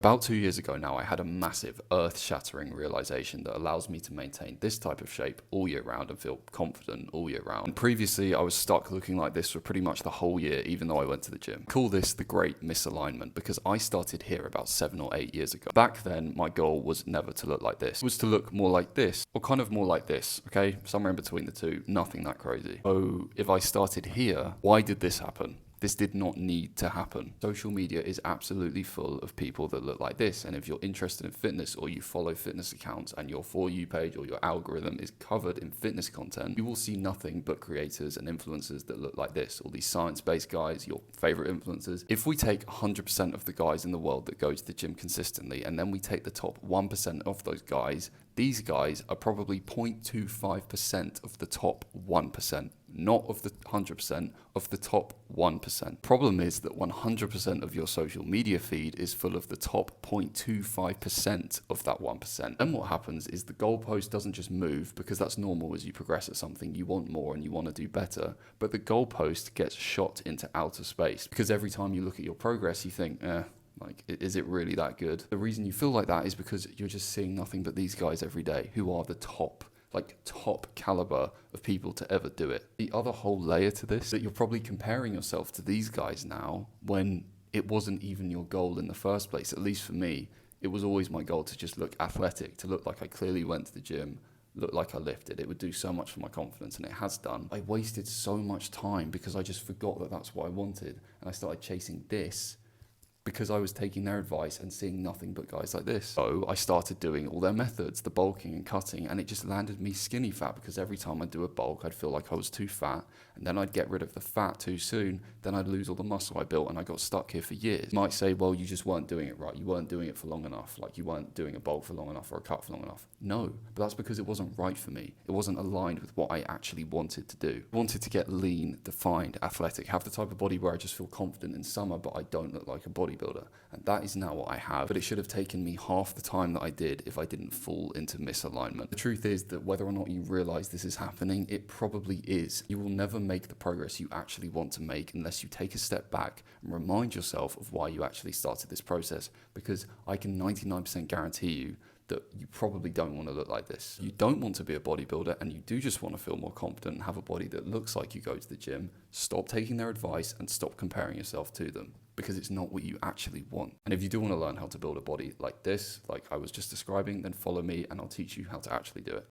About 2 years ago now, I had a massive earth-shattering realization that allows me to maintain this type of shape all year round and feel confident all year round. And previously, I was stuck looking like this for pretty much the whole year, even though I went to the gym. I call this the great misalignment because I started here about 7 or 8 years ago. Back then, my goal was never to look like this. It was to look more like this, or kind of more like this, okay? Somewhere in between the two, nothing that crazy. So if I started here, why did this happen? This did not need to happen. Social media is absolutely full of people that look like this. And if you're interested in fitness or you follow fitness accounts and your For You page or your algorithm is covered in fitness content, you will see nothing but creators and influencers that look like this. All these science-based guys, your favorite influencers. If we take 100% of the guys in the world that go to the gym consistently, and then we take the top 1% of those guys, these guys are probably 0.25% of the top 1%, not of the 100%, of the top 1%. Problem is that 100% of your social media feed is full of the top 0.25% of that 1%. Then what happens is the goalpost doesn't just move, because that's normal as you progress at something. You want more and you want to do better, but the goalpost gets shot into outer space, because every time you look at your progress, you think, like, is it really that good? The reason you feel like that is because you're just seeing nothing but these guys every day who are the top caliber of people to ever do it. The other whole layer to this, that you're probably comparing yourself to these guys now when it wasn't even your goal in the first place. At least for me, it was always my goal to just look athletic, to look like I clearly went to the gym, look like I lifted. It would do so much for my confidence, and it has done. I wasted so much time because I just forgot that that's what I wanted, and I started chasing this because I was taking their advice and seeing nothing but guys like this. So I started doing all their methods, the bulking and cutting, and it just landed me skinny fat, because every time I'd do a bulk, I'd feel like I was too fat, and then I'd get rid of the fat too soon, then I'd lose all the muscle I built, and I got stuck here for years. You might say, well, you just weren't doing it right. You weren't doing it for long enough. Like, you weren't doing a bulk for long enough or a cut for long enough. No, but that's because it wasn't right for me. It wasn't aligned with what I actually wanted to do. I wanted to get lean, defined, athletic, have the type of body where I just feel confident in summer, but I don't look like a bodybuilder. And that is now what I have, but it should have taken me half the time that I did if I didn't fall into misalignment. The truth is that whether or not you realize this is happening, it probably is. You will never make the progress you actually want to make unless you take a step back and remind yourself of why you actually started this process, because I can 99% guarantee you that you probably don't want to look like this. You don't want to be a bodybuilder, and you do just want to feel more confident and have a body that looks like you go to the gym. Stop taking their advice and stop comparing yourself to them, because it's not what you actually want. And if you do want to learn how to build a body like this, like I was just describing, then follow me and I'll teach you how to actually do it.